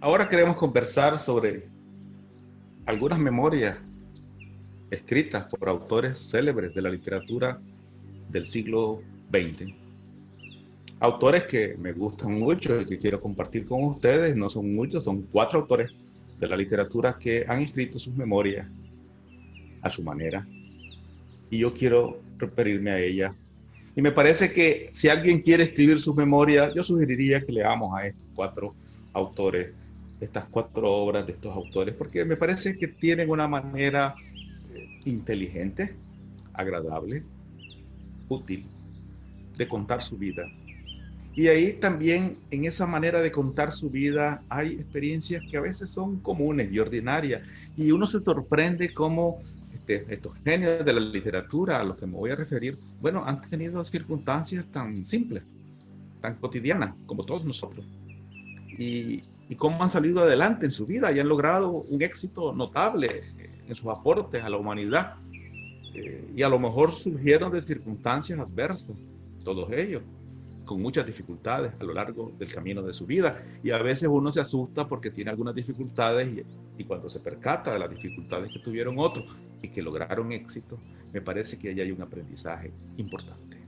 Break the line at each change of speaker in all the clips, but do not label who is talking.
Ahora queremos conversar sobre algunas memorias escritas por autores célebres de la literatura del siglo XX. Autores que me gustan mucho y que quiero compartir con ustedes. No son muchos, son 4 autores de la literatura que han escrito sus memorias a su manera. Y yo quiero referirme a ellas. Y me parece que si alguien quiere escribir sus memorias, yo sugeriría que leamos a estos 4 autores, estas 4 obras de estos autores, porque me parece que tienen una manera inteligente, agradable, útil de contar su vida. Y ahí también, en esa manera de contar su vida, hay experiencias que a veces son comunes y ordinarias. Y uno se sorprende cómo estos genios de la literatura a los que me voy a referir, bueno, han tenido circunstancias tan simples, tan cotidianas como todos nosotros. Y cómo han salido adelante en su vida y han logrado un éxito notable en sus aportes a la humanidad. Y a lo mejor surgieron de circunstancias adversas, todos ellos, con muchas dificultades a lo largo del camino de su vida. Y a veces uno se asusta porque tiene algunas dificultades y cuando se percata de las dificultades que tuvieron otros y que lograron éxito, me parece que ahí hay un aprendizaje importante.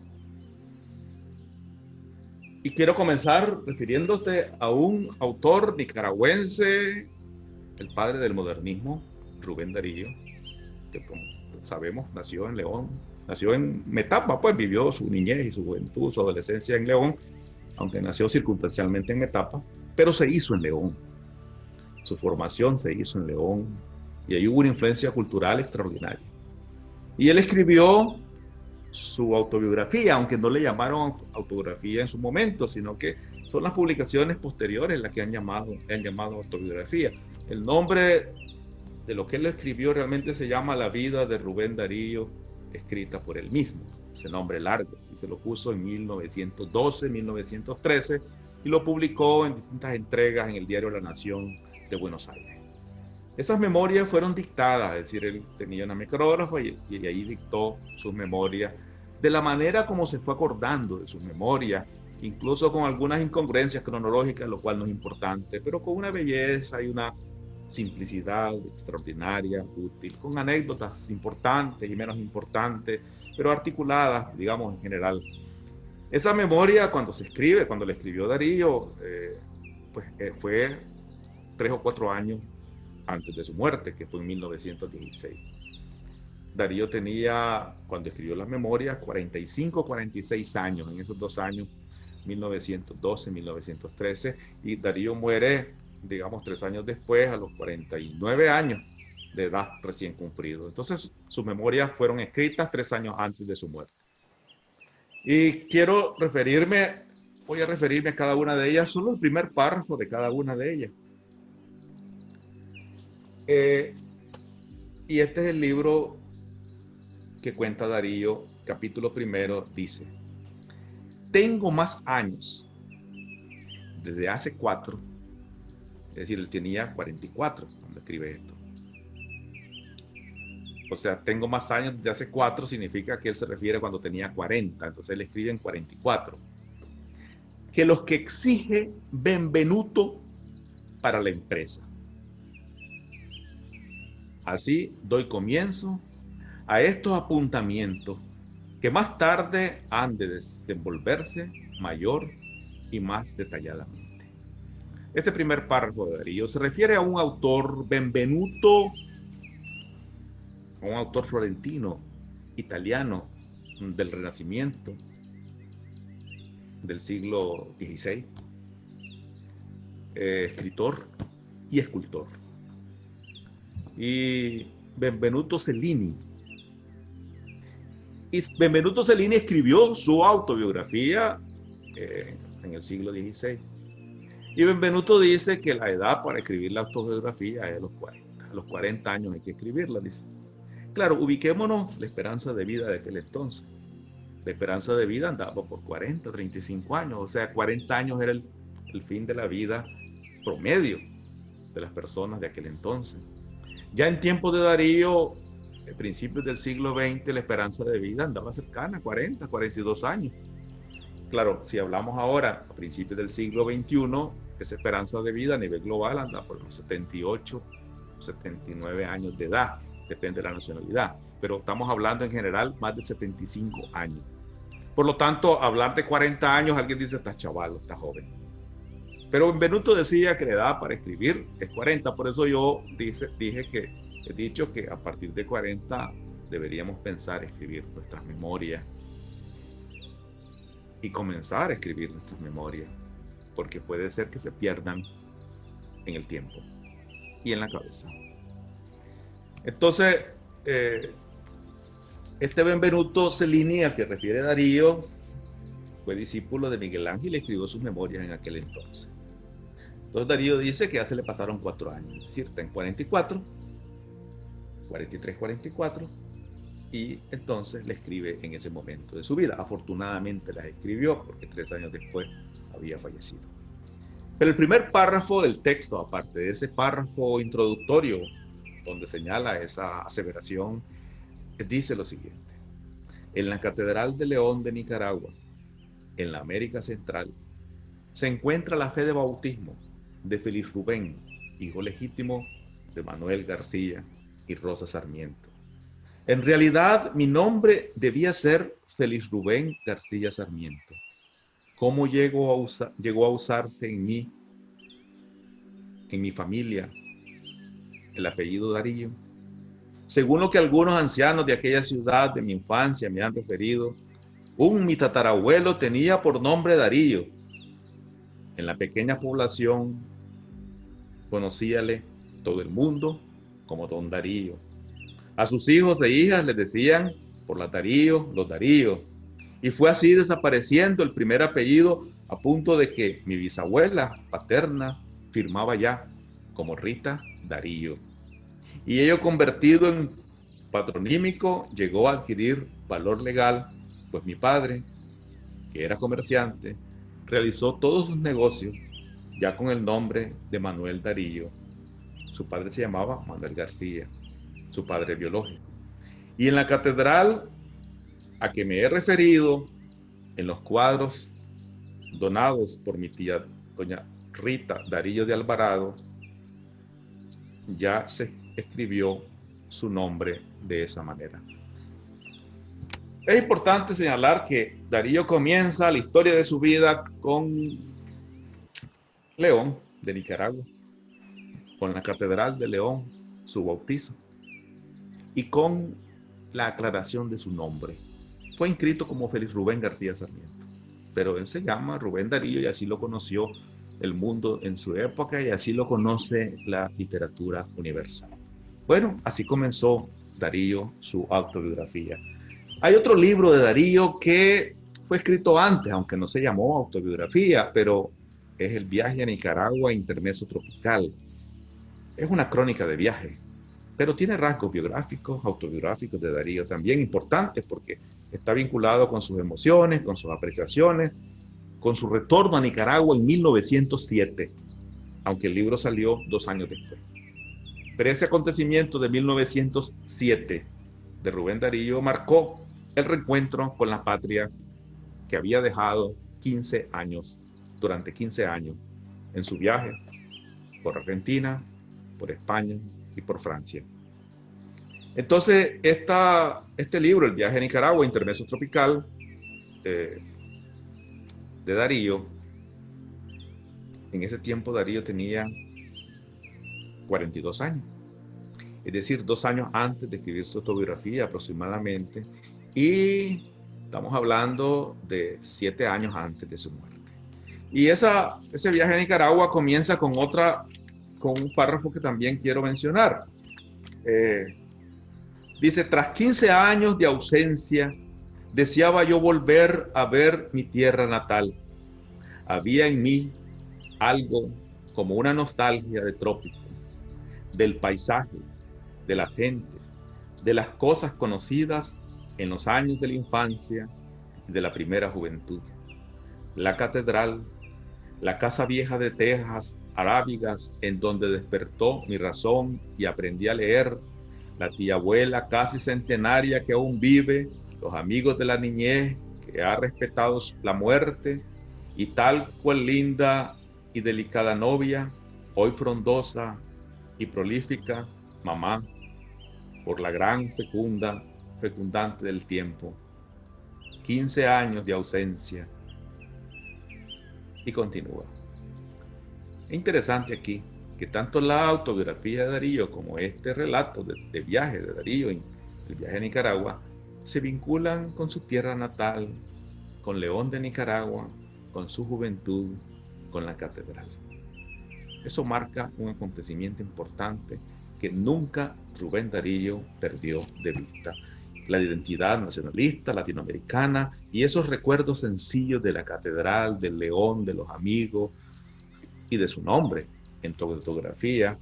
Y quiero comenzar refiriéndote a un autor nicaragüense, el padre del modernismo, Rubén Darío, que como sabemos nació en León, nació en Metapa, pues vivió su niñez y su juventud, su adolescencia en León, aunque nació circunstancialmente en Metapa, pero se hizo en León. Su formación se hizo en León y ahí hubo una influencia cultural extraordinaria. Y él escribió su autobiografía, aunque no le llamaron autobiografía en su momento, sino que son las publicaciones posteriores las que han llamado autobiografía. El nombre de lo que él escribió realmente se llama La vida de Rubén Darío, escrita por él mismo. Ese nombre largo, así se lo puso en 1912, 1913, y lo publicó en distintas entregas en el diario La Nación de Buenos Aires. Esas memorias fueron dictadas, es decir, él tenía una micrógrafa y ahí dictó sus memorias de la manera como se fue acordando de sus memorias, incluso con algunas incongruencias cronológicas, lo cual no es importante, pero con una belleza y una simplicidad extraordinaria, útil, con anécdotas importantes y menos importantes, pero articuladas, digamos, en general. Esa memoria, cuando se escribe, cuando la escribió Darío, fue 3 o 4 años antes de su muerte, que fue en 1916. Darío tenía, cuando escribió las memorias, 45, 46 años, en esos 2 años, 1912, 1913, y Darío muere, digamos, 3 años después, a los 49 años de edad recién cumplido. Entonces, sus memorias fueron escritas 3 años antes de su muerte. Y voy a referirme a cada una de ellas, solo el primer párrafo de cada una de ellas. Y este es el libro que cuenta Darío, capítulo primero, dice: tengo más años desde hace 4, es decir, él tenía 44 cuando escribe esto. O sea, tengo más años desde hace 4 significa que él se refiere a cuando tenía 40, entonces él escribe en 44. Que los que exige Benvenuto para la empresa. Así doy comienzo a estos apuntamientos que más tarde han de desenvolverse mayor y más detalladamente. Este primer párrafo de Darío se refiere a un autor, Benvenuto, un autor florentino, italiano, del Renacimiento, del siglo XVI, escritor y escultor. Y Benvenuto Cellini. Y Benvenuto Cellini escribió su autobiografía en el siglo XVI. Y Benvenuto dice que la edad para escribir la autobiografía es a los 40. A los 40 años hay que escribirla, dice. Claro, ubiquémonos la esperanza de vida de aquel entonces. La esperanza de vida andaba por 40, 35 años. O sea, 40 años era el fin de la vida promedio de las personas de aquel entonces. Ya en tiempos de Darío, a principios del siglo XX, la esperanza de vida andaba cercana a 40, 42 años. Claro, si hablamos ahora, a principios del siglo XXI, esa esperanza de vida a nivel global anda por los 78, 79 años de edad, depende de la nacionalidad, pero estamos hablando en general más de 75 años. Por lo tanto, hablar de 40 años, alguien dice, está chaval, está joven. Pero Benvenuto decía que la edad para escribir es 40, por eso yo he dicho que a partir de 40 deberíamos pensar escribir nuestras memorias y comenzar a escribir nuestras memorias, porque puede ser que se pierdan en el tiempo y en la cabeza. Entonces, este Benvenuto Cellini, al que refiere Darío, fue discípulo de Miguel Ángel y escribió sus memorias en aquel entonces. Entonces Darío dice que ya se le pasaron 4 años, es decir, está en 44, 43, 44, y entonces le escribe en ese momento de su vida. Afortunadamente las escribió porque 3 años después había fallecido. Pero el primer párrafo del texto, aparte de ese párrafo introductorio donde señala esa aseveración, dice lo siguiente: en la Catedral de León de Nicaragua, en la América Central, se encuentra la fe de bautismo de Félix Rubén, hijo legítimo de Manuel García y Rosa Sarmiento. En realidad, mi nombre debía ser Félix Rubén García Sarmiento. ¿Cómo llegó a usarse en mí, en mi familia, el apellido Darío? Según lo que algunos ancianos de aquella ciudad de mi infancia me han referido, mi tatarabuelo tenía por nombre Darío. En la pequeña población conocíale todo el mundo como Don Darío. A sus hijos e hijas les decían por los Darío. Y fue así desapareciendo el primer apellido a punto de que mi bisabuela paterna firmaba ya como Rita Darío. Y ello, convertido en patronímico, llegó a adquirir valor legal, pues mi padre, que era comerciante, realizó todos sus negocios ya con el nombre de Manuel Darío. Su padre se llamaba Manuel García, su padre biológico. Y en la catedral a que me he referido, en los cuadros donados por mi tía doña Rita Darío de Alvarado, ya se escribió su nombre de esa manera. Es importante señalar que Darío comienza la historia de su vida con León de Nicaragua, con la Catedral de León, su bautizo, y con la aclaración de su nombre. Fue inscrito como Félix Rubén García Sarmiento, pero él se llama Rubén Darío y así lo conoció el mundo en su época y así lo conoce la literatura universal. Bueno, así comenzó Darío su autobiografía. Hay otro libro de Darío que fue escrito antes, aunque no se llamó autobiografía, pero es El viaje a Nicaragua intermezzo tropical. Es una crónica de viaje, pero tiene rasgos biográficos, autobiográficos de Darío también importantes porque está vinculado con sus emociones, con sus apreciaciones, con su retorno a Nicaragua en 1907, aunque el libro salió 2 años después. Pero ese acontecimiento de 1907 de Rubén Darío marcó el reencuentro con la patria que había dejado 15 años, durante 15 años, en su viaje por Argentina, por España y por Francia. Entonces, este libro, El viaje a Nicaragua, intermezzo tropical, de Darío, en ese tiempo Darío tenía 42 años, es decir, 2 años antes de escribir su autobiografía aproximadamente, y estamos hablando de 7 años antes de su muerte. Y ese viaje a Nicaragua comienza con un párrafo que también quiero mencionar. Dice: tras 15 años de ausencia, deseaba yo volver a ver mi tierra natal. Había en mí algo como una nostalgia de trópico, del paisaje, de la gente, de las cosas conocidas en los años de la infancia y de la primera juventud. La catedral, la casa vieja de tejas arábigas en donde despertó mi razón y aprendí a leer, la tía abuela casi centenaria que aún vive, los amigos de la niñez que ha respetado la muerte y tal cual linda y delicada novia, hoy frondosa y prolífica mamá, por la gran fecundante del tiempo, 15 años de ausencia, y continúa. Es interesante aquí que tanto la autobiografía de Darío como este relato de viaje de Darío, el viaje a Nicaragua, se vinculan con su tierra natal, con León de Nicaragua, con su juventud, con la catedral. Eso marca un acontecimiento importante que nunca Rubén Darío perdió de vista. La identidad nacionalista, latinoamericana, y esos recuerdos sencillos de la catedral, del León, de los amigos y de su nombre en fotografía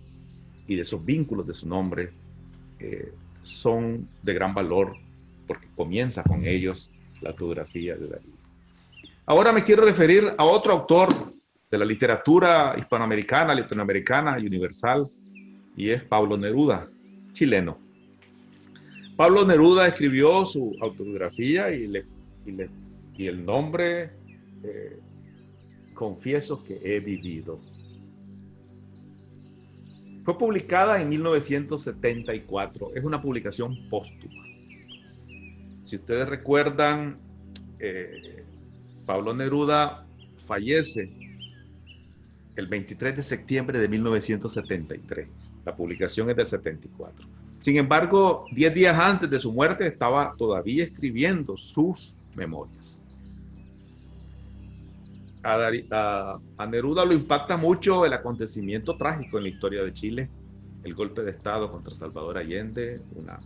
y de esos vínculos de su nombre son de gran valor porque comienza con ellos la autografía de Darío. Ahora me quiero referir a otro autor de la literatura hispanoamericana, latinoamericana y universal, y es Pablo Neruda, chileno. Pablo Neruda escribió su autobiografía y el nombre, Confieso que he vivido. Fue publicada en 1974, es una publicación póstuma. Si ustedes recuerdan, Pablo Neruda fallece el 23 de septiembre de 1973. La publicación es del 74. Sin embargo, 10 días antes de su muerte estaba todavía escribiendo sus memorias. A Neruda lo impacta mucho el acontecimiento trágico en la historia de Chile, el golpe de Estado contra Salvador Allende, una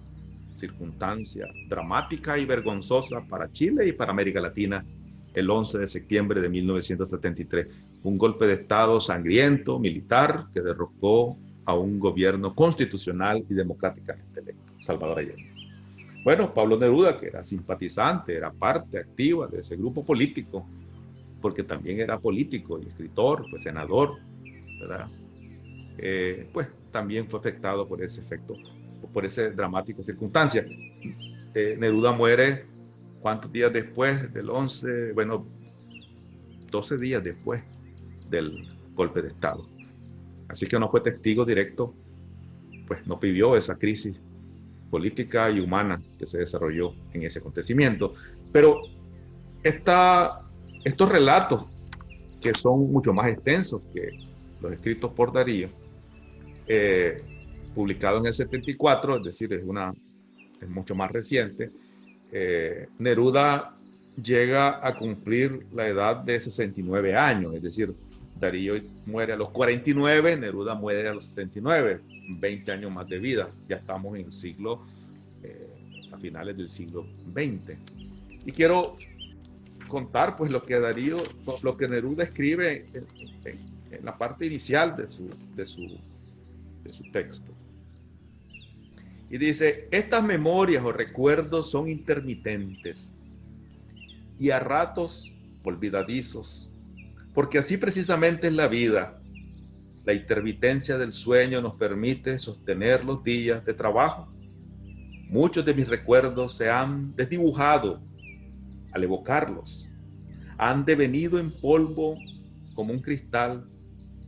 circunstancia dramática y vergonzosa para Chile y para América Latina, el 11 de septiembre de 1973. Un golpe de Estado sangriento, militar, que derrocó a un gobierno constitucional y democráticamente electo, Salvador Allende. Bueno, Pablo Neruda, que era simpatizante, era parte activa de ese grupo político, porque también era político y escritor, fue senador, ¿verdad? Pues también fue afectado por ese efecto, por esa dramática circunstancia. Neruda muere, ¿cuántos días después del 11? Bueno, 12 días después del golpe de Estado. Así que no fue testigo directo, pues no vivió esa crisis política y humana que se desarrolló en ese acontecimiento. Pero estos relatos, que son mucho más extensos que los escritos por Darío, publicado en el 74, es decir, es mucho más reciente. Neruda llega a cumplir la edad de 69 años, es decir, Darío muere a los 49, Neruda muere a los 69, 20 años más de vida. Ya estamos en el siglo, a finales del siglo XX. Y quiero contar pues lo que Neruda escribe en la parte inicial de su texto. Y dice: estas memorias o recuerdos son intermitentes y a ratos olvidadizos, porque así precisamente es la vida. La intermitencia del sueño nos permite sostener los días de trabajo. Muchos de mis recuerdos se han desdibujado al evocarlos. Han devenido en polvo como un cristal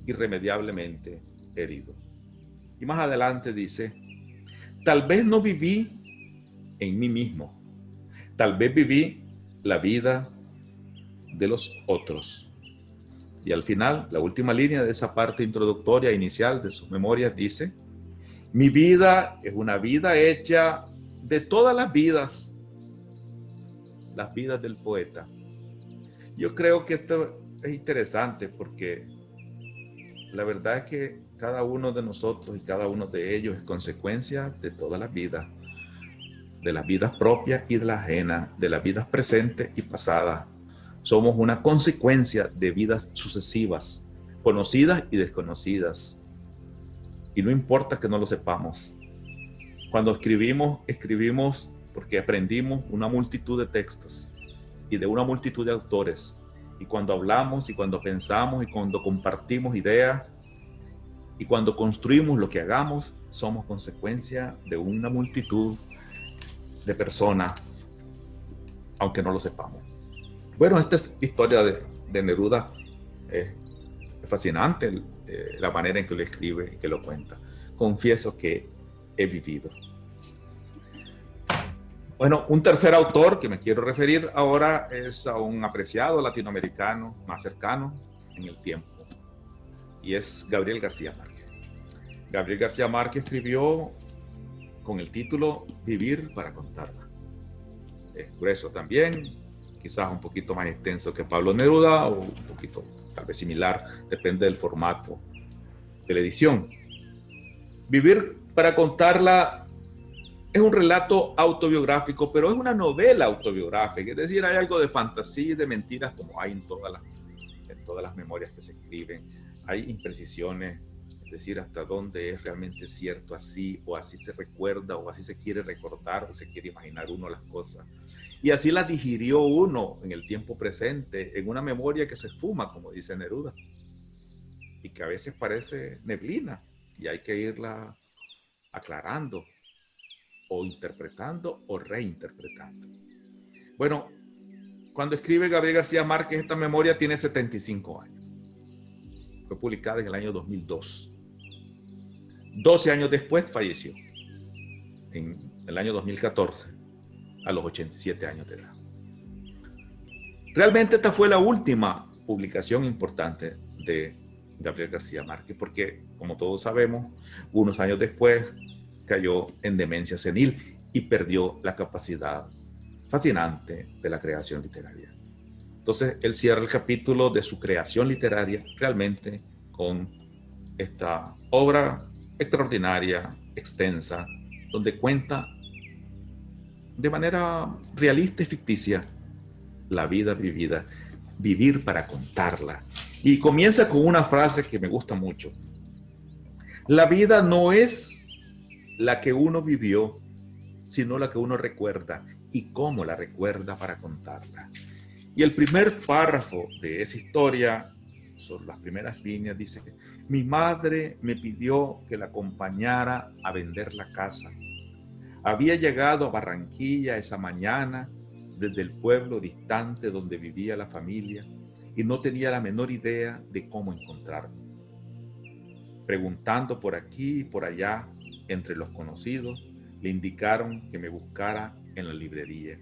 irremediablemente herido. Y más adelante dice: tal vez no viví en mí mismo, tal vez viví la vida de los otros. Y al final, la última línea de esa parte introductoria inicial de sus memorias dice: mi vida es una vida hecha de todas las vidas del poeta. Yo creo que esto es interesante porque la verdad es que cada uno de nosotros y cada uno de ellos es consecuencia de todas las vidas, de las vidas propias y de las ajenas, de las vidas presentes y pasadas. Somos una consecuencia de vidas sucesivas, conocidas y desconocidas. Y no importa que no lo sepamos. Cuando escribimos porque aprendimos una multitud de textos y de una multitud de autores. Y cuando hablamos y cuando pensamos y cuando compartimos ideas y cuando construimos lo que hagamos, somos consecuencia de una multitud de personas, aunque no lo sepamos. Bueno, esta es la historia de Neruda, fascinante la manera en que lo escribe y que lo cuenta. Confieso que he vivido. Bueno, un tercer autor que me quiero referir ahora es a un apreciado latinoamericano más cercano en el tiempo, y es Gabriel García Márquez. Gabriel García Márquez escribió con el título Vivir para contarla. Es grueso también, quizás un poquito más extenso que Pablo Neruda, o un poquito tal vez similar, depende del formato de la edición. Vivir para contarla es un relato autobiográfico, pero es una novela autobiográfica, es decir, hay algo de fantasía y de mentiras como hay en todas las memorias que se escriben. Hay imprecisiones, es decir, hasta dónde es realmente cierto así, o así se recuerda, o así se quiere recordar, o se quiere imaginar uno las cosas. Y así las digirió uno en el tiempo presente, en una memoria que se esfuma, como dice Neruda, y que a veces parece neblina, y hay que irla aclarando, o interpretando, o reinterpretando. Bueno, cuando escribe Gabriel García Márquez, esta memoria tiene 75 años. Fue publicada en el año 2002. 12 años después falleció, en el año 2014, a los 87 años de edad. Realmente esta fue la última publicación importante de Gabriel García Márquez, porque, como todos sabemos, unos años después cayó en demencia senil y perdió la capacidad fascinante de la creación literaria. Entonces, él cierra el capítulo de su creación literaria realmente con esta obra extraordinaria, extensa, donde cuenta de manera realista y ficticia la vida vivida, vivir para contarla. Y comienza con una frase que me gusta mucho. La vida no es la que uno vivió, sino la que uno recuerda y cómo la recuerda para contarla. Y el primer párrafo de esa historia, son las primeras líneas, dice: mi madre me pidió que la acompañara a vender la casa. Había llegado a Barranquilla esa mañana desde el pueblo distante donde vivía la familia y no tenía la menor idea de cómo encontrarme. Preguntando por aquí y por allá entre los conocidos, le indicaron que me buscara en la librería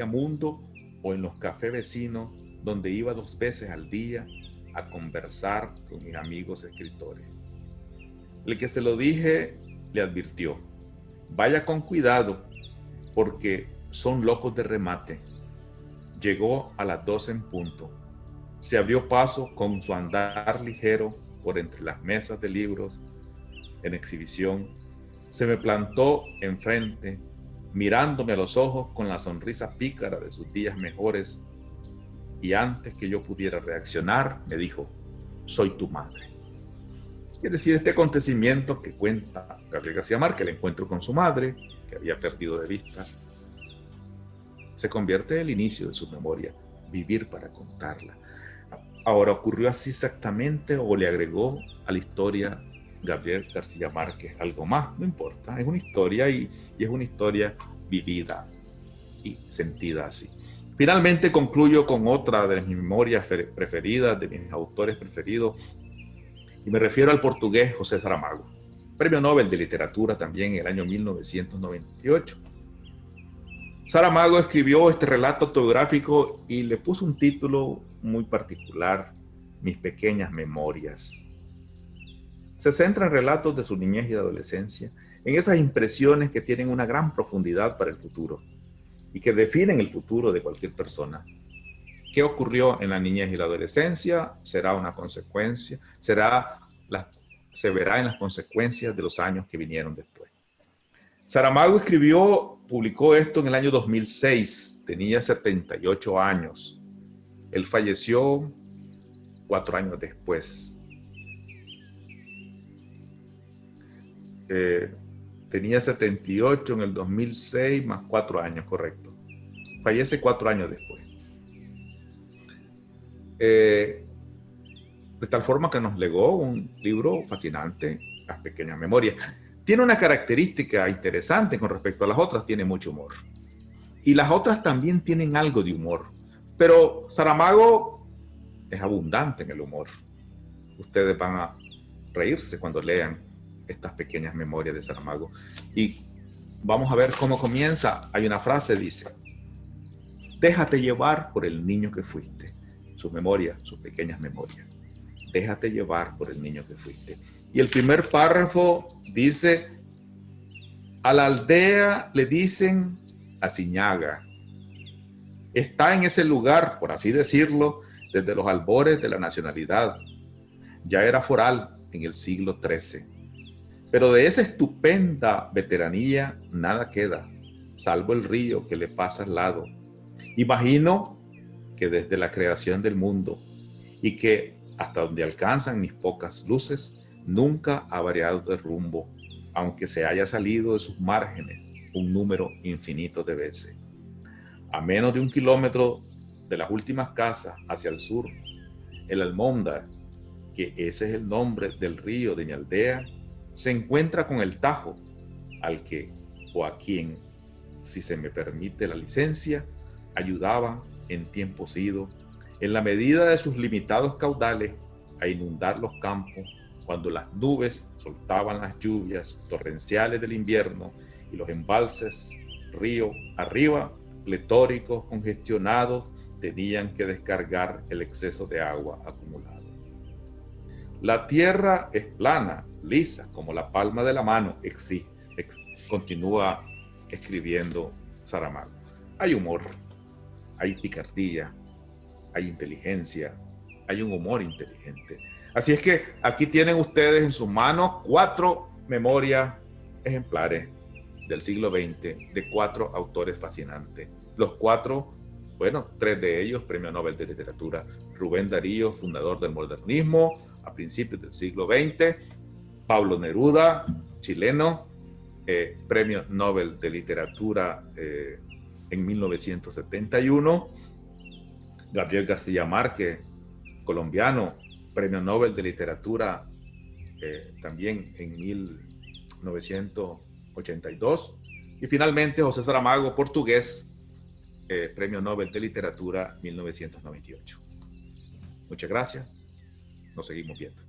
Mundo o en los cafés vecinos, donde iba 2 veces al día a conversar con mis amigos escritores. El que se lo dije le advirtió: vaya con cuidado, porque son locos de remate. Llegó a las 12 en punto. Se abrió paso con su andar ligero por entre las mesas de libros en exhibición. Se me plantó enfrente, mirándome a los ojos con la sonrisa pícara de sus días mejores, y antes que yo pudiera reaccionar, me dijo: soy tu madre. Es decir, este acontecimiento que cuenta Gabriel García Márquez, el encuentro con su madre, que había perdido de vista, se convierte en el inicio de su memoria, vivir para contarla. Ahora, ¿ocurrió así exactamente o le agregó a la historia Gabriel García Márquez algo más? No importa, es una historia y es una historia vivida y sentida así. Finalmente concluyo con otra de mis memorias preferidas, de mis autores preferidos, y me refiero al portugués José Saramago, Premio Nobel de Literatura también en el año 1998. Saramago escribió este relato autobiográfico y le puso un título muy particular: Mis pequeñas memorias. Se centra en relatos de su niñez y adolescencia, en esas impresiones que tienen una gran profundidad para el futuro y que definen el futuro de cualquier persona. ¿Qué ocurrió en la niñez y la adolescencia? Será una consecuencia, se verá en las consecuencias de los años que vinieron después. Saramago publicó esto en el año 2006, tenía 78 años. Él falleció 4 años después. Tenía 78 en el 2006, más 4 años, correcto. Fallece 4 años después. De tal forma que nos legó un libro fascinante, Las pequeñas memorias. Tiene una característica interesante con respecto a las otras: tiene mucho humor. Y las otras también tienen algo de humor. Pero Saramago es abundante en el humor. Ustedes van a reírse cuando lean estas pequeñas memorias de Saramago. Y vamos a ver cómo comienza. Hay una frase, dice: déjate llevar por el niño que fuiste. Sus memorias, sus pequeñas memorias. Déjate llevar por el niño que fuiste. Y el primer párrafo dice: a la aldea le dicen Aciñaga. Está en ese lugar, por así decirlo, desde los albores de la nacionalidad. Ya era foral en el siglo XIII. Pero de esa estupenda veteranía nada queda, salvo el río que le pasa al lado. Imagino que desde la creación del mundo, y que hasta donde alcanzan mis pocas luces, nunca ha variado de rumbo, aunque se haya salido de sus márgenes un número infinito de veces. A menos de 1 kilómetro de las últimas casas hacia el sur, el Almóndar, que ese es el nombre del río de mi aldea, se encuentra con el Tajo, al que, o a quien, si se me permite la licencia, ayudaba en tiempos idos, en la medida de sus limitados caudales, a inundar los campos cuando las nubes soltaban las lluvias torrenciales del invierno y los embalses, río arriba, pletóricos, congestionados, tenían que descargar el exceso de agua acumulado. La tierra es plana, lisa, como la palma de la mano, continúa escribiendo Saramago. Hay humor, hay picardía, hay inteligencia, hay un humor inteligente. Así es que aquí tienen ustedes en sus manos 4 memorias ejemplares del siglo XX de 4 autores fascinantes. Los 4, bueno, 3 de ellos premio Nobel de Literatura. Rubén Darío, fundador del modernismo a principios del siglo XX. Pablo Neruda, chileno, premio Nobel de Literatura en 1971. Gabriel García Márquez, colombiano, premio Nobel de Literatura también en 1982. Y finalmente José Saramago, portugués, premio Nobel de Literatura 1998. Muchas gracias. Nos seguimos viendo.